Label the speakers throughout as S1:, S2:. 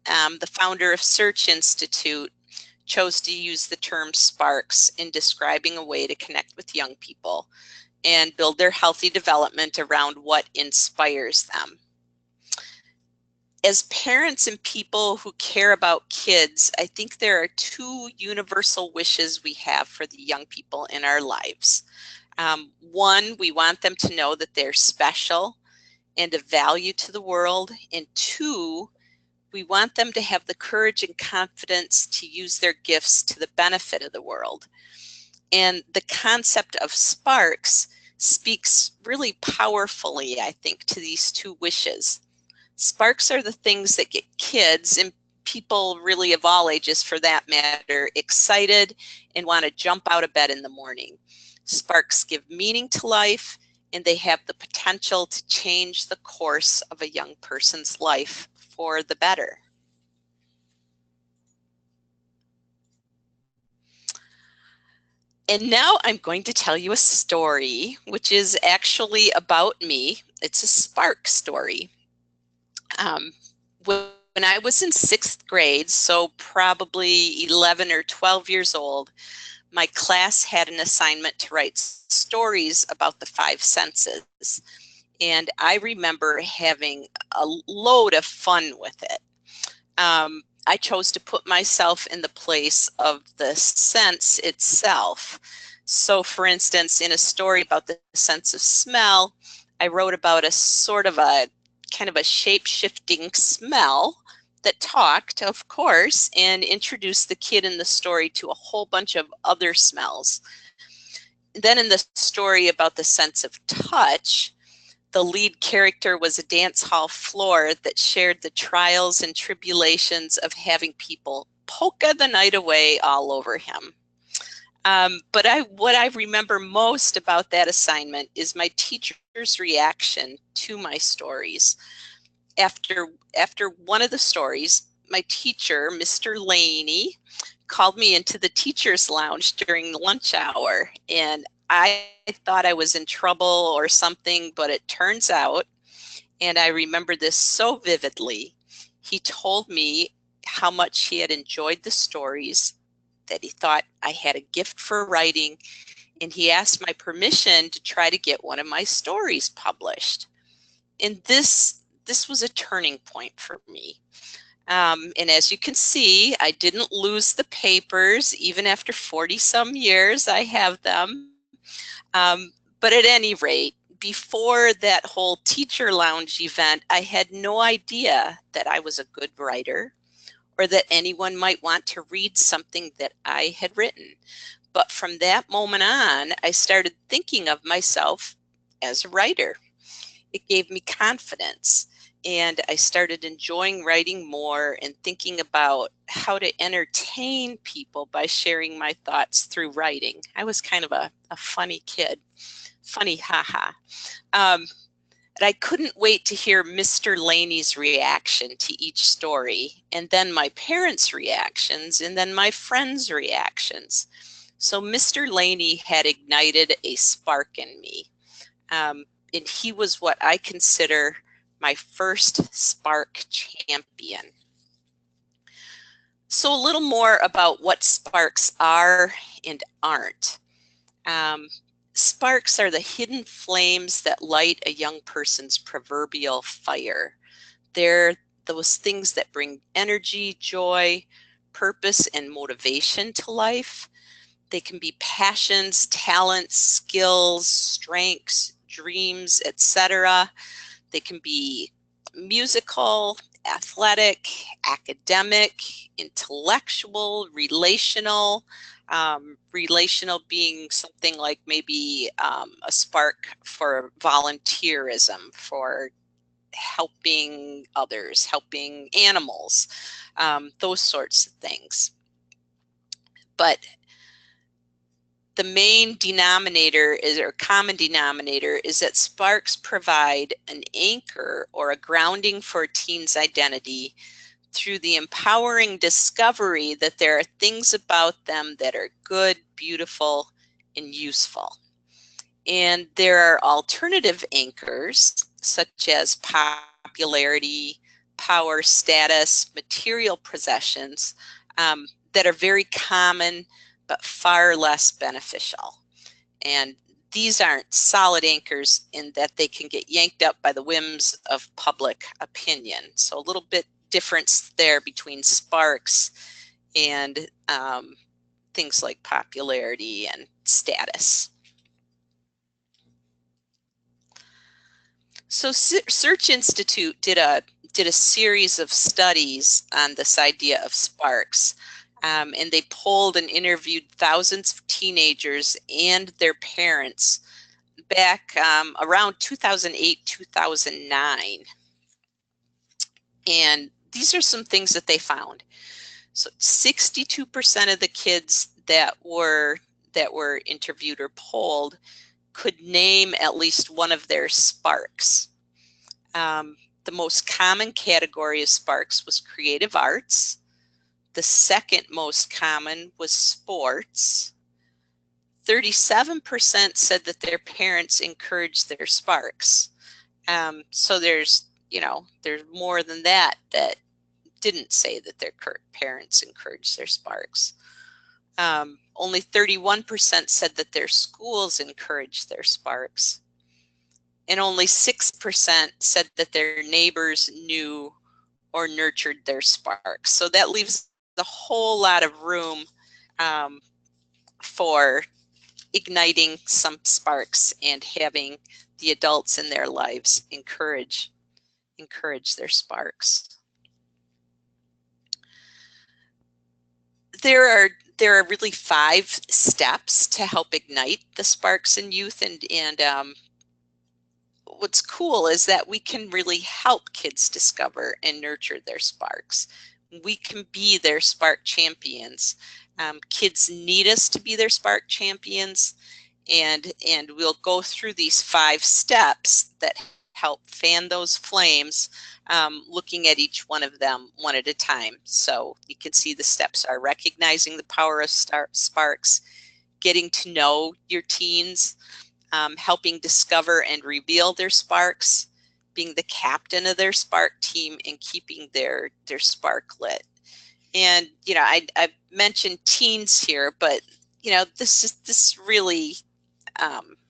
S1: the founder of Search Institute, chose to use the term sparks in describing a way to connect with young people and build their healthy development around what inspires them. As parents and people who care about kids, I think there are two universal wishes we have for the young people in our lives. One, we want them to know that they're special and of value to the world. And two, we want them to have the courage and confidence to use their gifts to the benefit of the world. And the concept of sparks speaks really powerfully, I think, to these two wishes. Sparks are the things that get kids, and people really of all ages for that matter, excited and want to jump out of bed in the morning. Sparks give meaning to life, and they have the potential to change the course of a young person's life for the better. And now I'm going to tell you a story, which is actually about me. It's a spark story. When I was in 6th grade, so probably 11 or 12 years old, my class had an assignment to write stories about the 5 senses. And I remember having a load of fun with it. I chose to put myself in the place of the sense itself. So for instance, in a story about the sense of smell, I wrote about a sort of a kind of a shape-shifting smell that talked, of course, and introduced the kid in the story to a whole bunch of other smells. Then in the story about the sense of touch, the lead character was a dance hall floor that shared the trials and tribulations of having people polka the night away all over him. But what I remember most about that assignment is my teacher's reaction to my stories. After one of the stories, my teacher, Mr. Laney, called me into the teacher's lounge during lunch hour, and I thought I was in trouble or something, but it turns out, and I remember this so vividly, he told me how much he had enjoyed the stories, that he thought I had a gift for writing, and he asked my permission to try to get one of my stories published. And this was a turning point for me. And as you can see, I didn't lose the papers. Even after 40 some years, I have them. But at any rate, before that whole teacher lounge event, I had no idea that I was a good writer or that anyone might want to read something that I had written. But from that moment on, I started thinking of myself as a writer. It gave me confidence, and I started enjoying writing more and thinking about how to entertain people by sharing my thoughts through writing. I was kind of a funny kid, funny haha. And I couldn't wait to hear Mr. Laney's reaction to each story, and then my parents' reactions, and then my friends' reactions. So Mr. Laney had ignited a spark in me. And he was what I consider my first spark champion. So a little more about what sparks are and aren't. Sparks are the hidden flames that light a young person's proverbial fire. They're those things that bring energy, joy, purpose, and motivation to life. They can be passions, talents, skills, strengths, dreams, etc. They can be musical, athletic, academic, intellectual, relational. Relational being something like maybe a spark for volunteerism, for helping others, helping animals, those sorts of things. But the main denominator is, or common denominator, is that sparks provide an anchor or a grounding for a teen's identity through the empowering discovery that there are things about them that are good, beautiful, and useful. And there are alternative anchors, such as popularity, power, status, material possessions that are very common but far less beneficial. And these aren't solid anchors in that they can get yanked up by the whims of public opinion. So a little bit difference there between sparks and things like popularity and status. So Search Institute did a series of studies on this idea of sparks. And they polled and interviewed thousands of teenagers and their parents back around 2008, 2009. And these are some things that they found. So 62% of the kids that were interviewed or polled could name at least one of their sparks. The most common category of sparks was creative arts. The second most common was sports. 37% said that their parents encouraged their sparks. So there's more than that didn't say that their parents encouraged their sparks. Only 31% said that their schools encouraged their sparks. And only 6% said that their neighbors knew or nurtured their sparks. So that leaves a whole lot of room for igniting some sparks and having the adults in their lives encourage their sparks. There are really 5 steps to help ignite the sparks in youth, and what's cool is that we can really help kids discover and nurture their sparks. We can be their spark champions. Kids need us to be their spark champions, and we'll go through these 5 steps that help fan those flames, looking at each one of them one at a time. So you can see the steps are recognizing the power of sparks, getting to know your teens, helping discover and reveal their sparks, being the captain of their spark team, and keeping their spark lit. And I mentioned teens here, but this really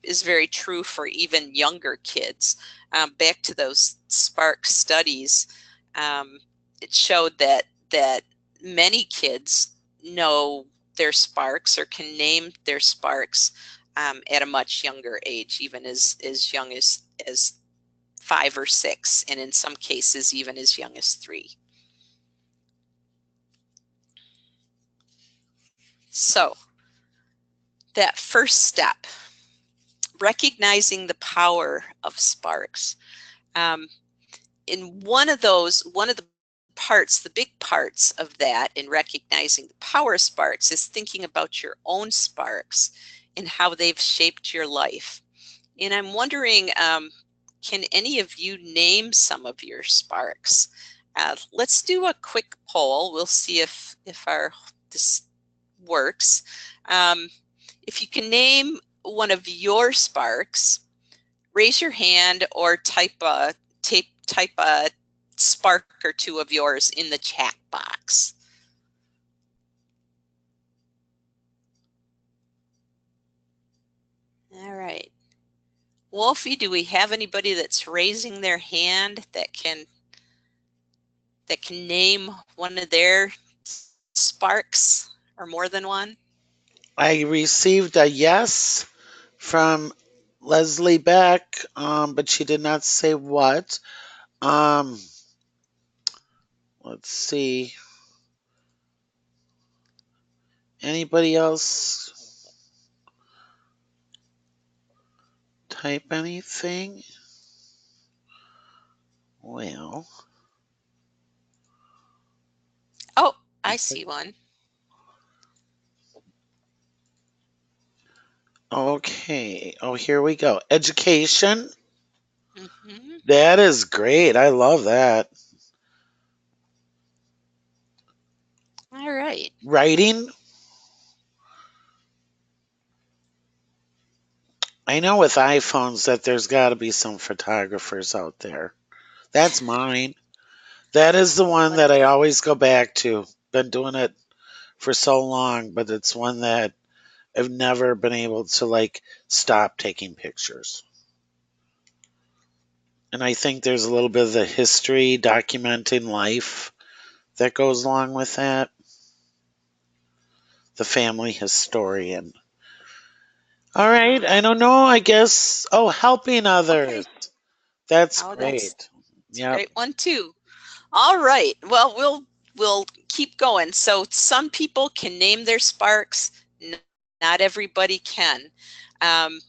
S1: is very true for even younger kids. Back to those spark studies, it showed that many kids know their sparks or can name their sparks at a much younger age, even as young as 5 or 6, and in some cases even as young as 3. So that first step, recognizing the power of sparks. In one of the parts, the big parts of that in recognizing the power of sparks is thinking about your own sparks and how they've shaped your life. And I'm wondering, can any of you name some of your sparks? Let's do a quick poll. We'll see if this works. If you can name one of your sparks, raise your hand or type a spark or 2 of yours in the chat box. All right. Wolfie, do we have anybody that's raising their hand that can name one of their sparks or more than one?
S2: I received a yes from Leslie Beck, but she did not say what. Let's see. Anybody else type anything? Well.
S1: Oh, I see one.
S2: Okay. Oh, here we go. Education.
S1: Mm-hmm.
S2: That is great. I love that.
S1: All right.
S2: Writing. I know with iPhones that there's got to be some photographers out there. That's mine. That is the one
S1: What
S2: that I always go back to. Been doing it for so long, but it's one that I've never been able to like stop taking pictures. And I think there's a little bit of the history documenting life that goes along with that. The family historian. All right, I don't know. I guess. Oh, helping
S1: okay.
S2: others. That's
S1: Oh, that's
S2: great.
S1: it's a
S2: Yep.
S1: great one too. All right. Well, we'll keep going. So some people can name their sparks. Not everybody can. Um,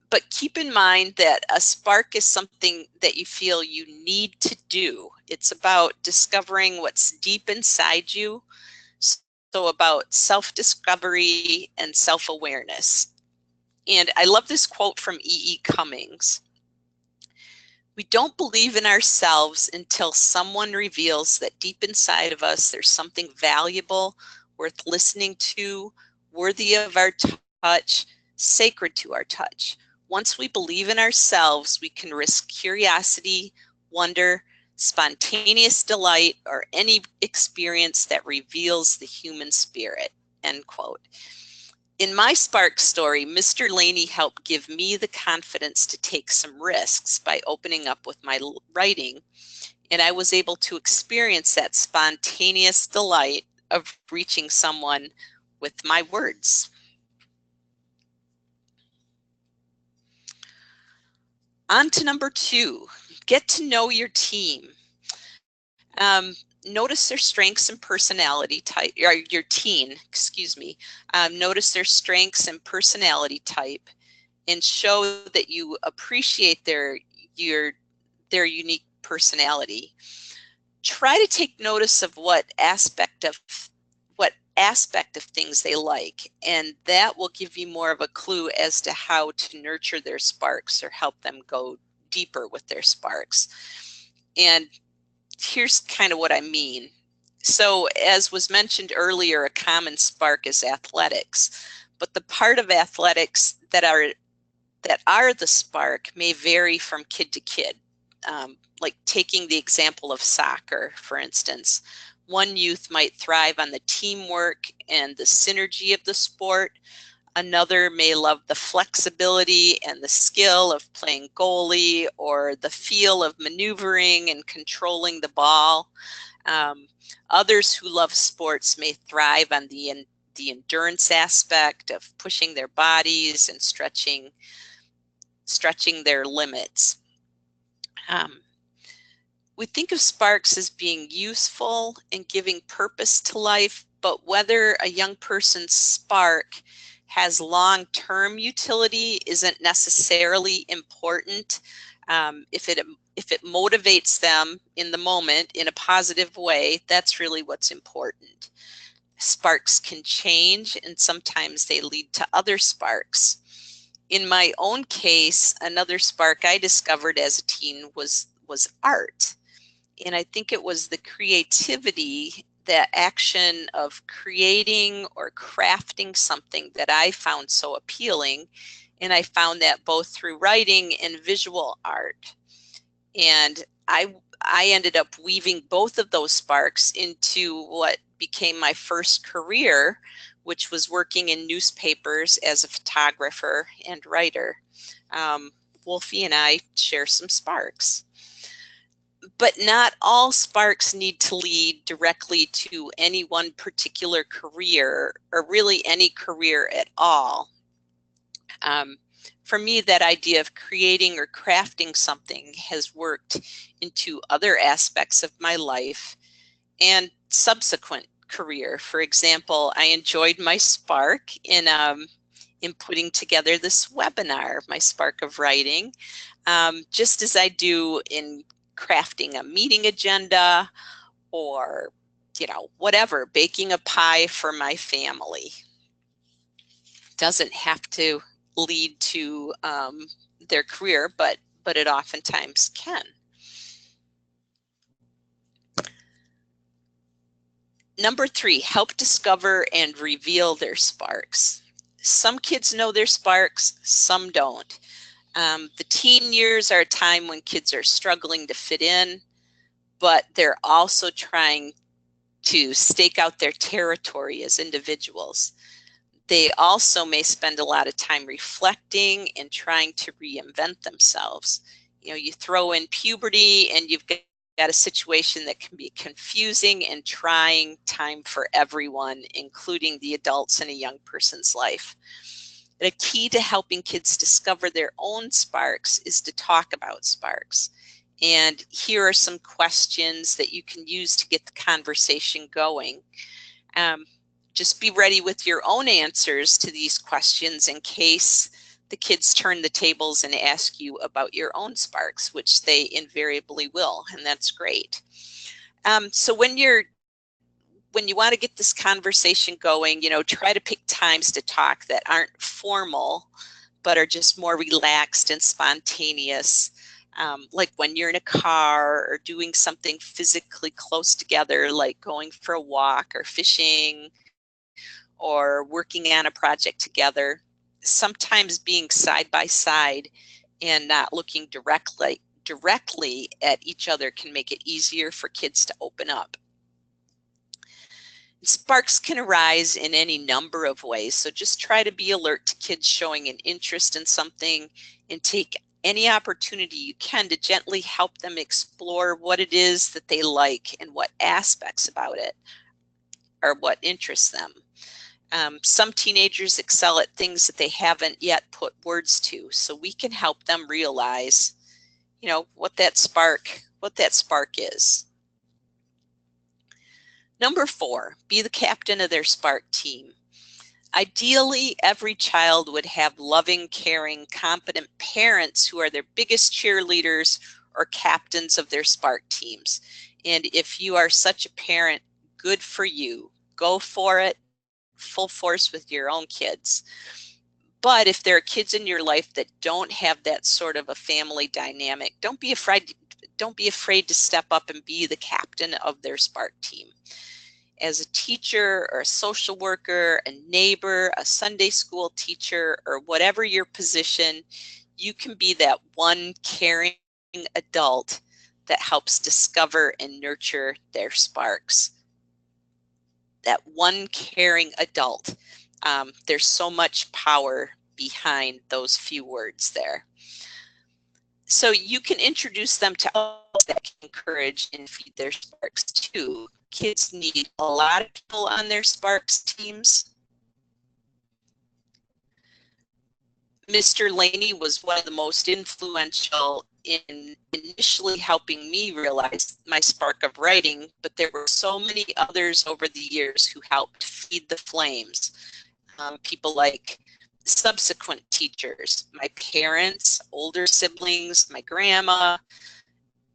S1: but keep in mind that a spark is something that you feel you need to do. It's about discovering what's deep inside you. So about self-discovery and self-awareness. And I love this quote from E. E. Cummings. We don't believe in ourselves until someone reveals that deep inside of us there's something valuable, worth listening to, worthy of our touch, sacred to our touch. Once we believe in ourselves, we can risk curiosity, wonder, spontaneous delight, or any experience that reveals the human spirit. End quote. In my spark story, Mr. Laney helped give me the confidence to take some risks by opening up with my writing, and I was able to experience that spontaneous delight of reaching someone with my words. On to number 2, get to know your team. Notice their strengths and personality type, or your teen, excuse me. Notice their strengths and personality type and show that you appreciate their unique personality. Try to take notice of what aspect of things they like, and that will give you more of a clue as to how to nurture their sparks or help them go deeper with their sparks. And here's kind of what I mean. So, as was mentioned earlier, a common spark is athletics, but the part of athletics that are the spark may vary from kid to kid. Like taking the example of soccer, for instance, one youth might thrive on the teamwork and the synergy of the sport. Another may love the flexibility and the skill of playing goalie or the feel of maneuvering and controlling the ball. Um, Others who love sports may thrive on the endurance aspect of pushing their bodies and stretching their limits. Um, we think of sparks as being useful and giving purpose to life, but whether a young person's spark has long-term utility isn't necessarily important. If it motivates them in the moment in a positive way, that's really what's important. Sparks can change, and sometimes they lead to other sparks. In my own case, another spark I discovered as a teen was art. And I think it was the creativity, the action of creating or crafting something that I found so appealing. And I found that both through writing and visual art. And I ended up weaving both of those sparks into what became my first career, which was working in newspapers as a photographer and writer. Um, Wolfie and I share some sparks. But not all sparks need to lead directly to any one particular career, or really any career at all. Um, for me, that idea of creating or crafting something has worked into other aspects of my life and subsequent career. For example, I enjoyed my spark in putting together this webinar, my spark of writing, just as I do in crafting a meeting agenda, or whatever, baking a pie for my family. Doesn't have to lead to their career, but it oftentimes can. Number 3, help discover and reveal their sparks. Some kids know their sparks, some don't. The teen years are a time when kids are struggling to fit in. but they're also trying to stake out their territory as individuals. They also may spend a lot of time reflecting and trying to reinvent themselves. You know, you throw in puberty and you've got a situation that can be confusing and trying time for everyone, including the adults in a young person's life. And a key to helping kids discover their own sparks is to talk about sparks. And here are some questions that you can use to get the conversation going. Just be ready with your own answers to these questions in case the kids turn the tables and ask you about your own sparks, which they invariably will, and that's great. So when you want to get this conversation going, you know, try to pick times to talk that aren't formal, but are just more relaxed and spontaneous. Like when you're in a car or doing something physically close together, like going for a walk or fishing or working on a project together. Sometimes being side by side and not looking directly at each other can make it easier for kids to open up. Sparks can arise in any number of ways, so just try to be alert to kids showing an interest in something and take any opportunity you can to gently help them explore what it is that they like and what aspects about it or what interests them. Some teenagers excel at things that they haven't yet put words to, so we can help them realize, you know, what that spark is. Number 4, be the captain of their spark team. Ideally, every child would have loving, caring, competent parents who are their biggest cheerleaders or captains of their spark teams. And if you are such a parent, good for you. Go for it, full force with your own kids. But if there are kids in your life that don't have that sort of a family dynamic, don't be afraid to step up and be the captain of their spark team. As a teacher or a social worker, a neighbor, a Sunday school teacher, or whatever your position, you can be that one caring adult that helps discover and nurture their sparks. That one caring adult. There's so much power behind those few words there. So you can introduce them to others that can encourage and feed their sparks too. Kids need a lot of people on their sparks teams. Mr. Laney was one of the most influential in initially helping me realize my spark of writing, but there were so many others over the years who helped feed the flames. People like subsequent teachers, my parents, older siblings, my grandma,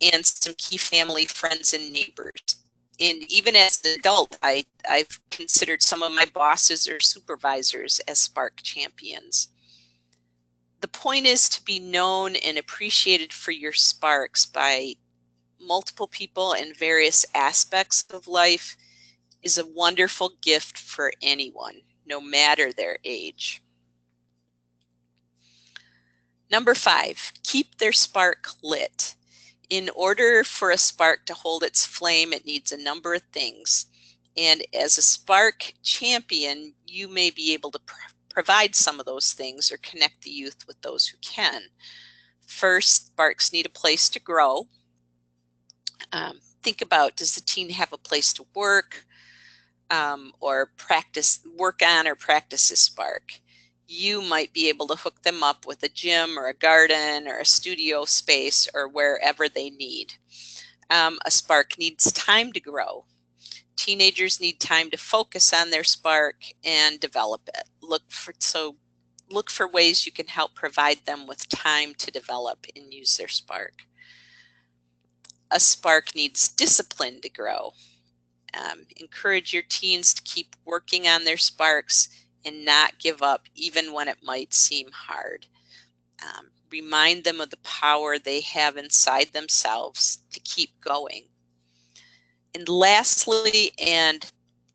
S1: and some key family friends and neighbors. And even as an adult, I've considered some of my bosses or supervisors as spark champions. The point is to be known and appreciated for your sparks by multiple people in various aspects of life is a wonderful gift for anyone, no matter their age. Number 5, keep their spark lit. In order for a spark to hold its flame, it needs a number of things. And as a spark champion, you may be able to provide some of those things or connect the youth with those who can. First, sparks need a place to grow. Think about, does the teen have a place to work or work on or practice a spark? You might be able to hook them up with a gym or a garden or a studio space or wherever they need. A spark needs time to grow. Teenagers need time to focus on their spark and develop it. Look for ways you can help provide them with time to develop and use their spark. A spark needs discipline to grow. Encourage your teens to keep working on their sparks and not give up even when it might seem hard. Remind them of the power they have inside themselves to keep going. And lastly, and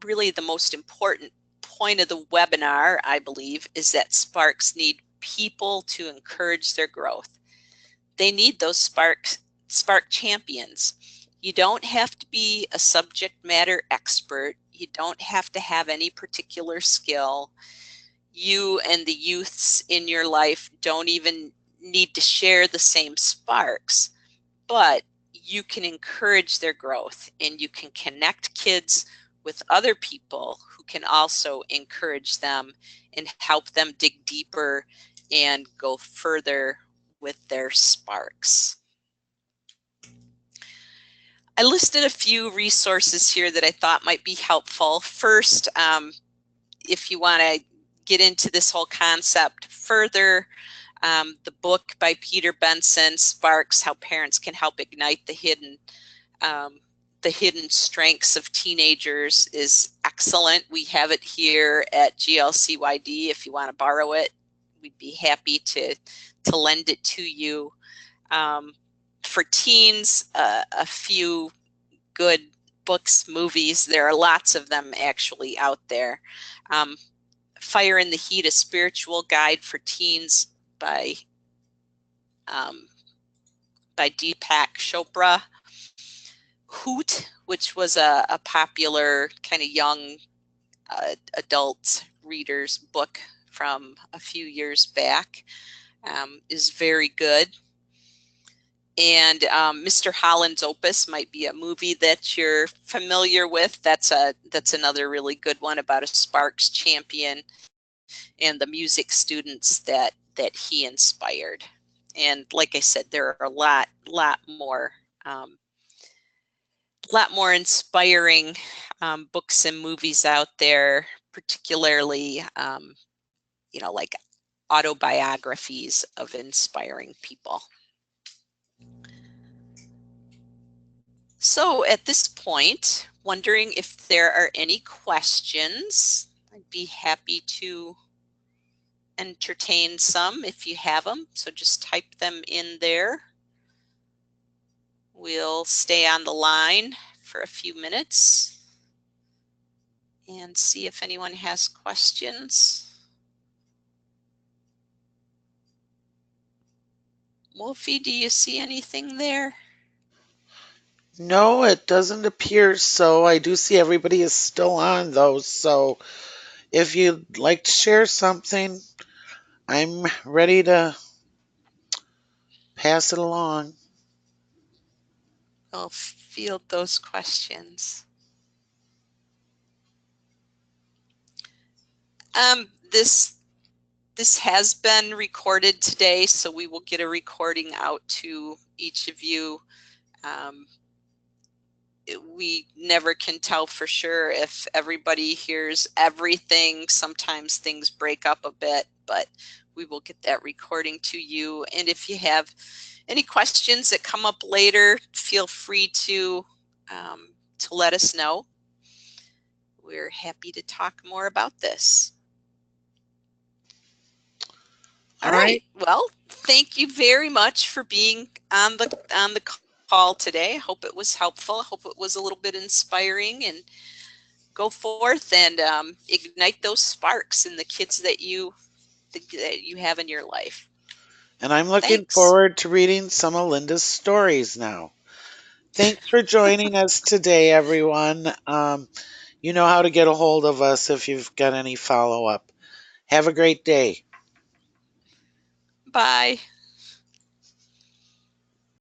S1: really the most important point of the webinar, I believe, is that sparks need people to encourage their growth. They need those spark champions. You don't have to be a subject matter expert. You don't have to have any particular skill. You and the youths in your life don't even need to share the same sparks, but you can encourage their growth, and you can connect kids with other people who can also encourage them and help them dig deeper and go further with their sparks. I listed a few resources here that I thought might be helpful. First, if you want to get into this whole concept further, the book by Peter Benson, Sparks: How Parents Can Help Ignite the Hidden Strengths of Teenagers, is excellent. We have it here at GLCYD. If you want to borrow it, we'd be happy to lend it to you. For teens, a few good books, movies. There are lots of them actually out there. Fire in the Heat: A Spiritual Guide for Teens by Deepak Chopra. Hoot, which was a popular kind of young adult reader's book from a few years back, is very good. And Mr. Holland's Opus might be a movie that you're familiar with. That's another really good one about a Sparks champion and the music students that he inspired. And like I said, there are a lot more inspiring books and movies out there, particularly like autobiographies of inspiring people. So at this point, wondering if there are any questions. I'd be happy to entertain some if you have them. So just type them in there. We'll stay on the line for a few minutes and see if anyone has questions. Wolfie, do you see anything there?
S2: No, it doesn't appear so. I do see everybody is still on though, so if you'd like to share something, I'm ready to pass it along.
S1: I'll field those questions. This has been recorded today, so we will get a recording out to each of you. We never can tell for sure if everybody hears everything. Sometimes things break up a bit, but we will get that recording to you. And if you have any questions that come up later, feel free to let us know. We're happy to talk more about this. All right. Well, thank you very much for being on the call today. I hope it was helpful. I hope it was a little bit inspiring, and go forth and ignite those sparks in the kids that you have in your life.
S2: And I'm looking
S1: Thanks.
S2: forward to reading some of Linda's stories now. Thanks for joining us today, everyone. You know how to get a hold of us if you've got any follow-up. Have a great day.
S1: Bye.